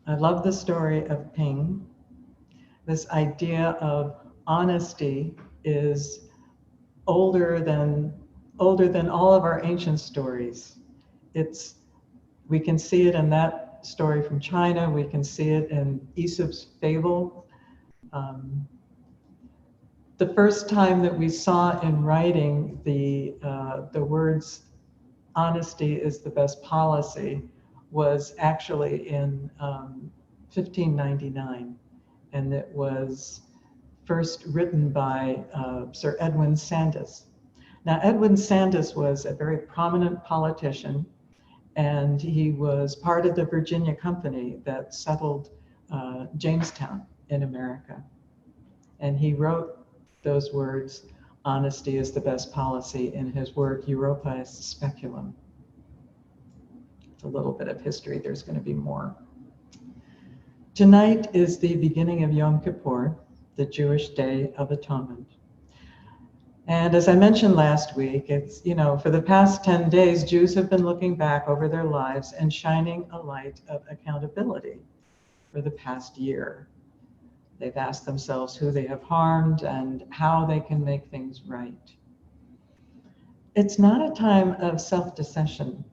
I love the story of Ping. This idea of honesty is older than all of our ancient stories. We can see it in that story from China. We can see it in Aesop's fable. The first time that we saw in writing the words "honesty is the best policy" was actually in 1599, and it was first written by Sir Edwin Sandys. Now, Edwin Sandys was a very prominent politician, and he was part of the Virginia Company that settled Jamestown in America. And he wrote those words, "Honesty is the best policy," in his work, Europa Speculum. It's a little bit of history, there's going to be more. Tonight is the beginning of Yom Kippur, the Jewish Day of Atonement. And as I mentioned last week, it's, for the past 10 days, Jews have been looking back over their lives and shining a light of accountability for the past year. They've asked themselves who they have harmed and how they can make things right. It's not a time of self-deception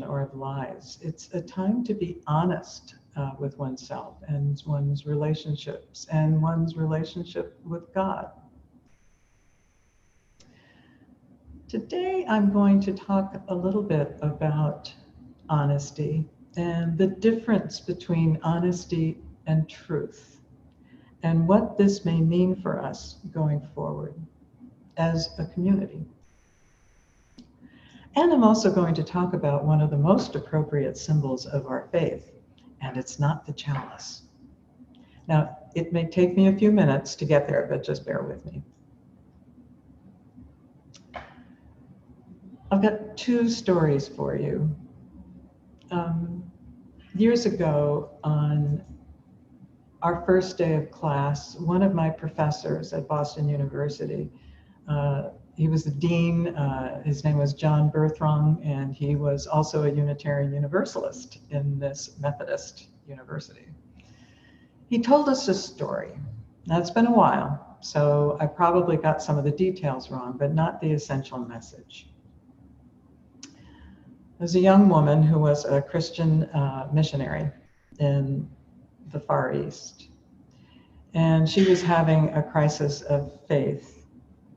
or of lies. It's a time to be honest with oneself and one's relationships and one's relationship with God. Today, I'm going to talk a little bit about honesty and the difference between honesty and truth, and what this may mean for us going forward as a community. And I'm also going to talk about one of the most appropriate symbols of our faith, and it's not the chalice. Now, it may take me a few minutes to get there, but just bear with me. I've got two stories for you. Years ago, on our first day of class, one of my professors at Boston University, he was the dean, his name was John Berthrong, and he was also a Unitarian Universalist in this Methodist university. He told us a story. Now, it's been a while, so I probably got some of the details wrong, but not the essential message. There's a young woman who was a Christian missionary in the Far East. And she was having a crisis of faith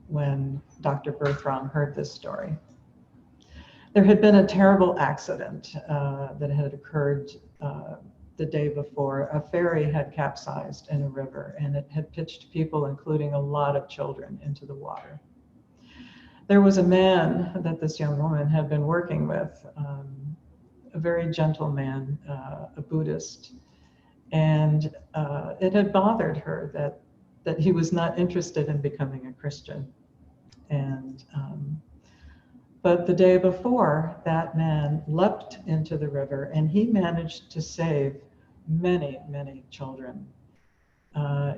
when Dr. Berthrong heard this story. There had been a terrible accident that had occurred the day before. A ferry had capsized in a river, and it had pitched people, including a lot of children, into the water. There was a man that this young woman had been working with, a very gentle man, a Buddhist. And it had bothered her that he was not interested in becoming a Christian. And but the day before, that man leapt into the river, and he managed to save many, many children.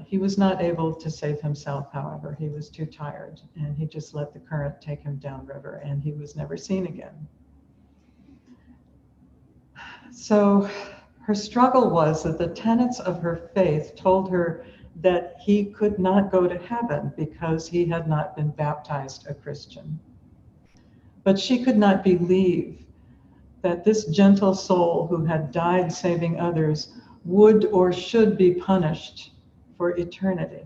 He was not able to save himself, however. He was too tired, and he just let the current take him downriver, and he was never seen again. So her struggle was that the tenets of her faith told her that he could not go to heaven because he had not been baptized a Christian. But she could not believe that this gentle soul who had died saving others would or should be punished for eternity.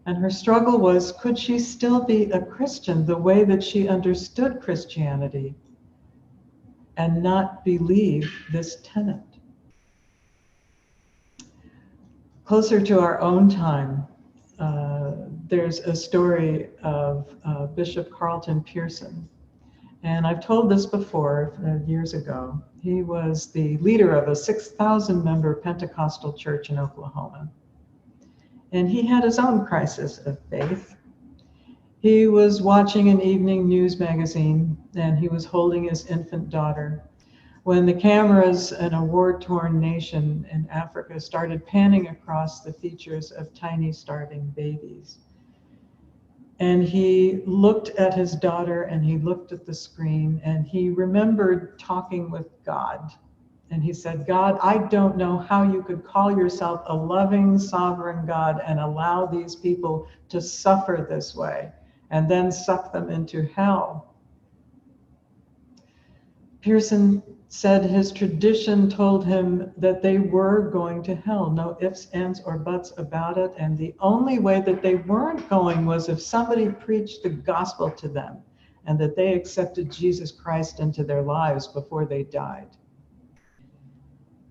And her struggle was, could she still be a Christian the way that she understood Christianity and not believe this tenet? Closer to our own time, there's a story of Bishop Carlton Pearson. And I've told this before, years ago. He was the leader of a 6,000 member Pentecostal church in Oklahoma. And he had his own crisis of faith. He was watching an evening news magazine, and he was holding his infant daughter when the cameras in a war-torn nation in Africa started panning across the features of tiny starving babies. And he looked at his daughter, and he looked at the screen, and he remembered talking with God And he said, God, I don't know how you could call yourself a loving, sovereign God and allow these people to suffer this way and then suck them into hell. Pearson said his tradition told him that they were going to hell, no ifs, ands, or buts about it. And the only way that they weren't going was if somebody preached the gospel to them and that they accepted Jesus Christ into their lives before they died.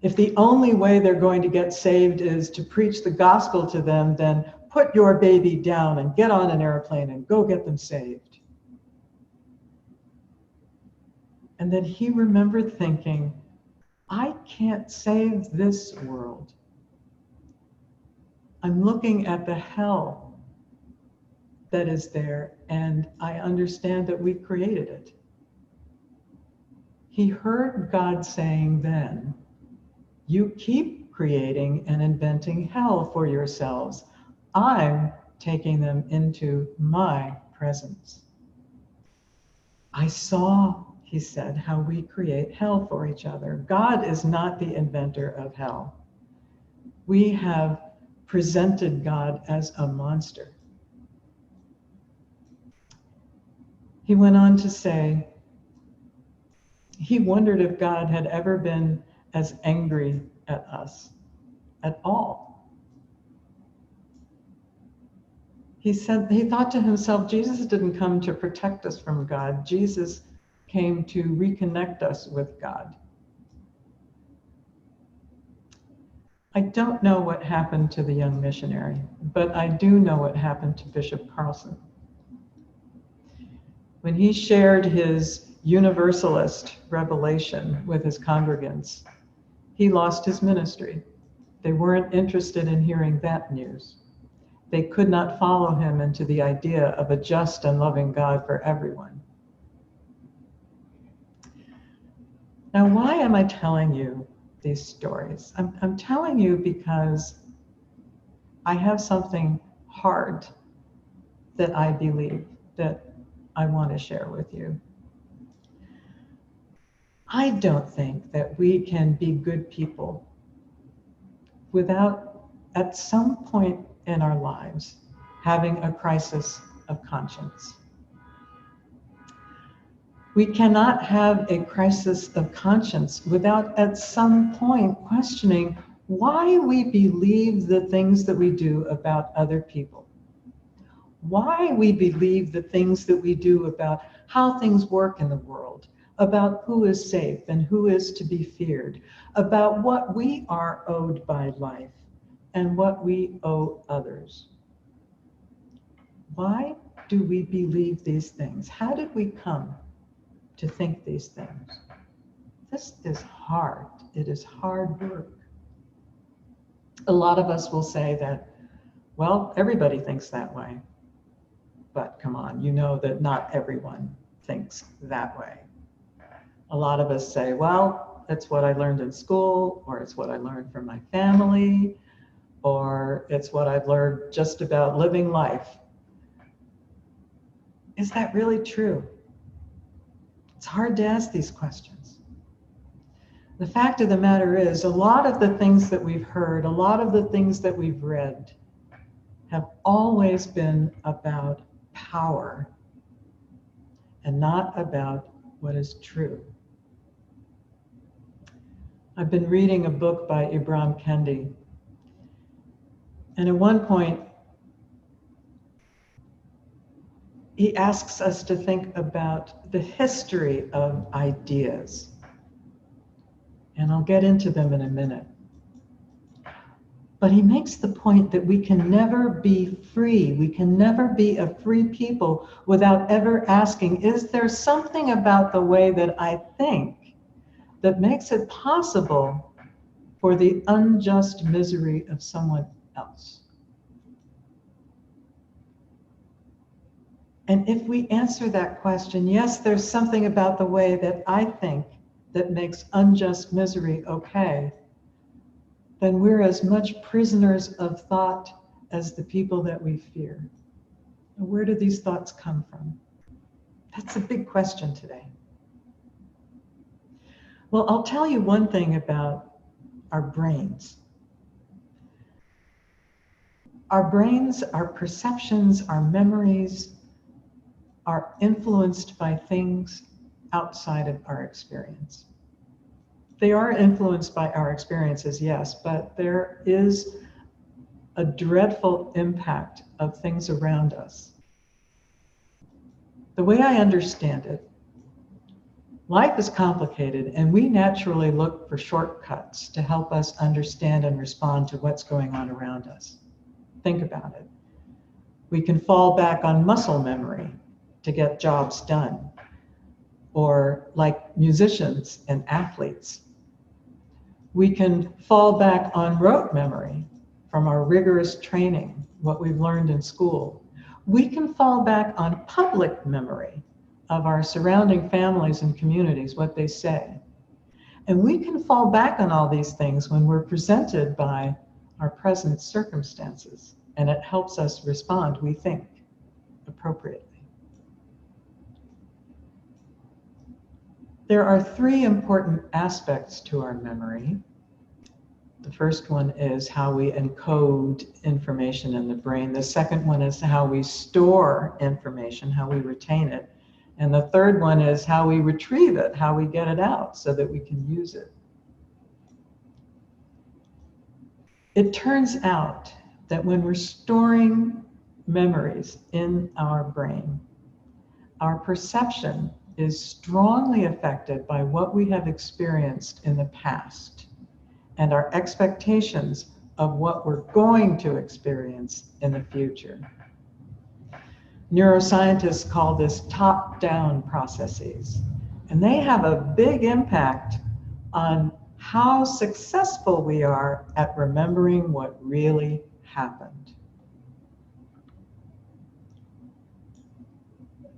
If the only way they're going to get saved is to preach the gospel to them, then put your baby down and get on an airplane and go get them saved. And then he remembered thinking, I can't save this world. I'm looking at the hell that is there, and I understand that we created it. He heard God saying then, you keep creating and inventing hell for yourselves. I'm taking them into my presence. I saw, he said, how we create hell for each other. God is not the inventor of hell. We have presented God as a monster. He went on to say, he wondered if God had ever been as angry at us at all. He said, he thought to himself, Jesus didn't come to protect us from God. Jesus came to reconnect us with God. I don't know what happened to the young missionary, but I do know what happened to Bishop Carlton. When he shared his Universalist revelation with his congregants, he lost his ministry. They weren't interested in hearing that news. They could not follow him into the idea of a just and loving God for everyone. Now, why am I telling you these stories? I'm telling you because I have something hard that I believe that I want to share with you. I don't think that we can be good people without, at some point in our lives, having a crisis of conscience. We cannot have a crisis of conscience without at some point questioning why we believe the things that we do about other people. Why we believe the things that we do about how things work in the world, about who is safe and who is to be feared, about what we are owed by life and what we owe others. Why do we believe these things? How did we come to think these things? This is hard. It is hard work. A lot of us will say that, well, everybody thinks that way. But come on, you know that not everyone thinks that way. A lot of us say, well, it's what I learned in school, or it's what I learned from my family, or it's what I've learned just about living life. Is that really true? It's hard to ask these questions. The fact of the matter is, a lot of the things that we've heard, a lot of the things that we've read have always been about power and not about what is true. I've been reading a book by Ibram Kendi, and at one point he asks us to think about the history of ideas, and I'll get into them in a minute. But he makes the point that we can never be free. We can never be a free people without ever asking, is there something about the way that I think that makes it possible for the unjust misery of someone else? And if we answer that question, yes, there's something about the way that I think that makes unjust misery okay, then we're as much prisoners of thought as the people that we fear. And where do these thoughts come from? That's a big question today. Well, I'll tell you one thing about our brains. Our brains, our perceptions, our memories are influenced by things outside of our experience. They are influenced by our experiences, yes, but there is a dreadful impact of things around us. The way I understand it, life is complicated, and we naturally look for shortcuts to help us understand and respond to what's going on around us. Think about it. We can fall back on muscle memory to get jobs done, or like musicians and athletes. We can fall back on rote memory from our rigorous training, what we've learned in school. We can fall back on public memory of our surrounding families and communities, what they say. And we can fall back on all these things when we're presented by our present circumstances, and it helps us respond, we think, appropriately. There are three important aspects to our memory. The first one is how we encode information in the brain. The second one is how we store information, how we retain it. And the third one is how we retrieve it, how we get it out so that we can use it. It turns out that when we're storing memories in our brain, our perception is strongly affected by what we have experienced in the past and our expectations of what we're going to experience in the future. Neuroscientists call this top-down processes, and they have a big impact on how successful we are at remembering what really happened.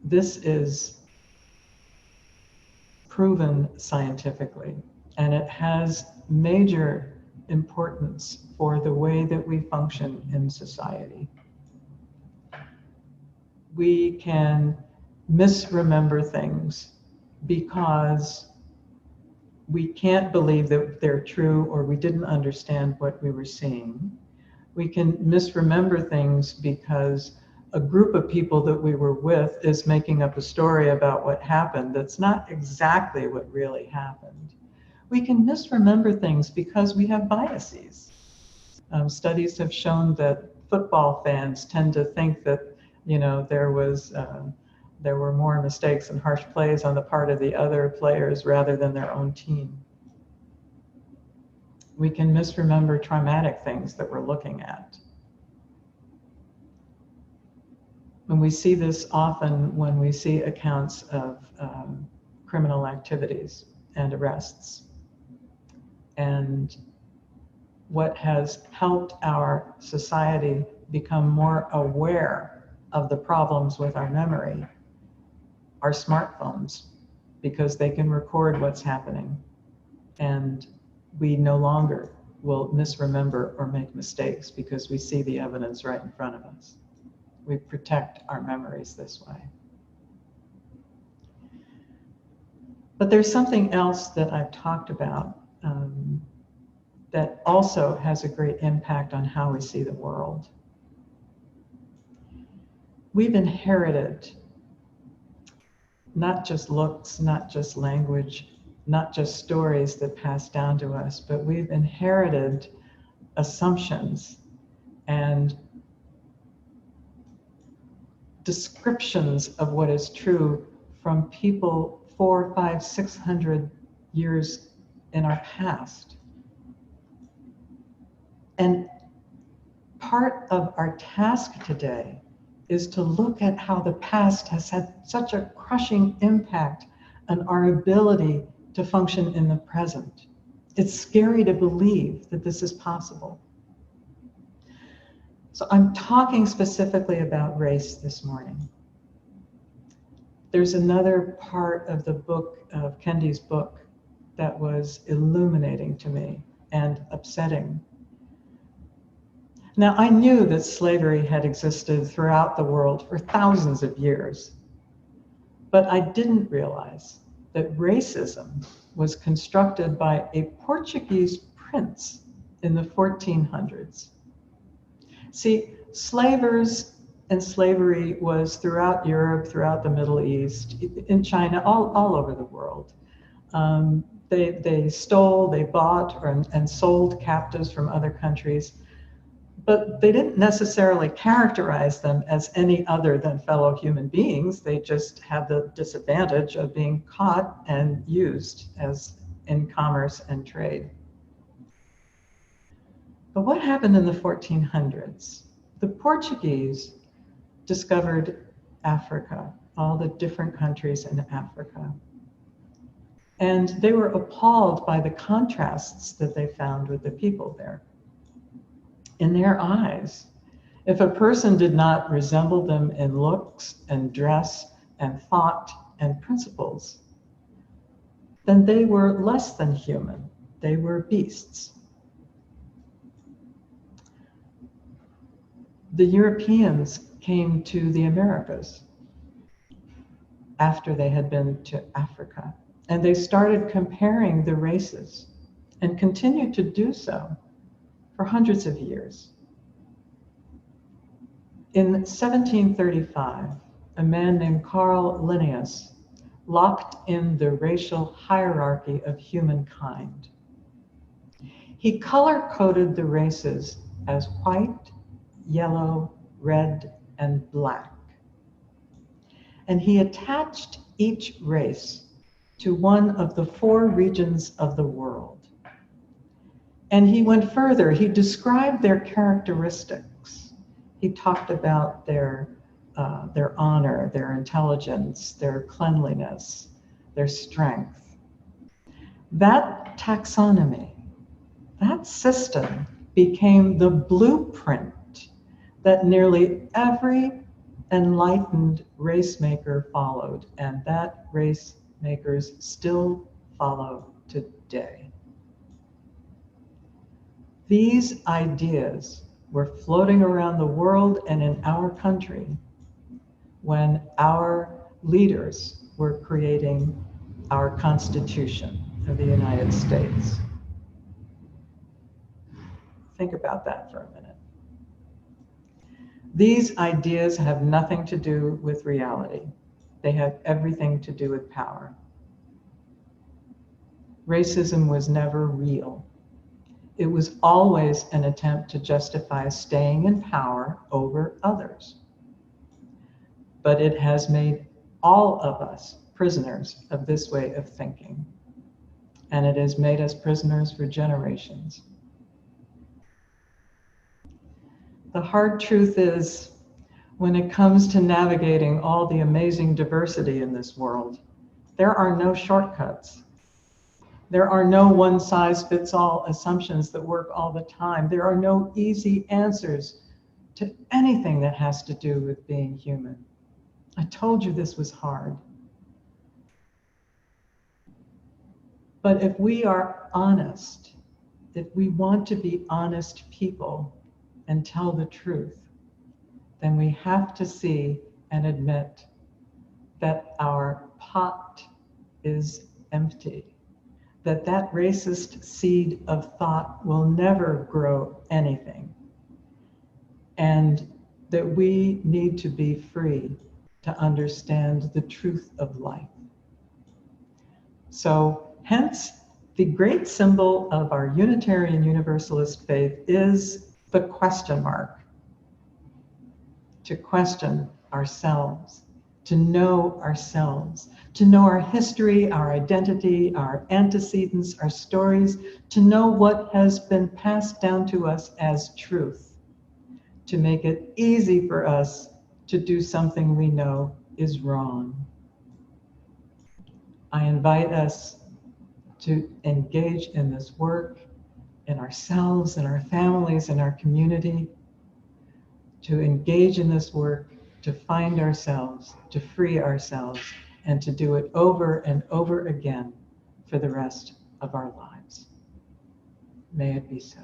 This is proven scientifically, and it has major importance for the way that we function in society. We can misremember things because we can't believe that they're true, or we didn't understand what we were seeing. We can misremember things because a group of people that we were with is making up a story about what happened that's not exactly what really happened. We can misremember things because we have biases. Studies have shown that football fans tend to think that, there were more mistakes and harsh plays on the part of the other players rather than their own team. We can misremember traumatic things that we're looking at. And we see this often when we see accounts of criminal activities and arrests. And what has helped our society become more aware of the problems with our memory are smartphones, because they can record what's happening, and we no longer will misremember or make mistakes because we see the evidence right in front of us. We protect our memories this way. But there's something else that I've talked about that also has a great impact on how we see the world. We've inherited not just looks, not just language, not just stories that pass down to us, but we've inherited assumptions and descriptions of what is true from people 400, 500, 600 years in our past. And part of our task today is to look at how the past has had such a crushing impact on our ability to function in the present. It's scary to believe that this is possible. So I'm talking specifically about race this morning. There's another part of the book, of Kendi's book, that was illuminating to me and upsetting. Now, I knew that slavery had existed throughout the world for thousands of years, but I didn't realize that racism was constructed by a Portuguese prince in the 1400s. See, slavers and slavery was throughout Europe, throughout the Middle East, in China, all over the world. They stole, they bought, and sold captives from other countries, but they didn't necessarily characterize them as any other than fellow human beings. They just had the disadvantage of being caught and used as in commerce and trade. But what happened in the 1400s? The Portuguese discovered Africa, all the different countries in Africa. And they were appalled by the contrasts that they found with the people there. In their eyes, if a person did not resemble them in looks and dress and thought and principles, then they were less than human. They were beasts. The Europeans came to the Americas after they had been to Africa, and they started comparing the races and continued to do so for hundreds of years. In 1735, a man named Carlton locked in the racial hierarchy of humankind. He color-coded the races as white, yellow, red, and black. And he attached each race to one of the 4 regions of the world. And he went further. He described their characteristics. He talked about their honor, their intelligence, their cleanliness, their strength. That taxonomy, that system became the blueprint that nearly every enlightened race maker followed, and that race makers still follow today. These ideas were floating around the world and in our country when our leaders were creating our Constitution of the United States. Think about that for a minute. These ideas have nothing to do with reality. They have everything to do with power. Racism was never real. It was always an attempt to justify staying in power over others. But it has made all of us prisoners of this way of thinking. And it has made us prisoners for generations. The hard truth is, when it comes to navigating all the amazing diversity in this world, there are no shortcuts. There are no one-size-fits-all assumptions that work all the time. There are no easy answers to anything that has to do with being human. I told you this was hard. But if we are honest, if we want to be honest people and tell the truth, then we have to see and admit that our pot is empty, that that racist seed of thought will never grow anything, and that we need to be free to understand the truth of life. So, hence, the great symbol of our Unitarian Universalist faith is the question mark. To question ourselves, to know ourselves, to know our history, our identity, our antecedents, our stories, to know what has been passed down to us as truth, to make it easy for us to do something we know is wrong. I invite us to engage in this work in ourselves, in our families, in our community, to engage in this work, to find ourselves, to free ourselves, and to do it over and over again for the rest of our lives. May it be so.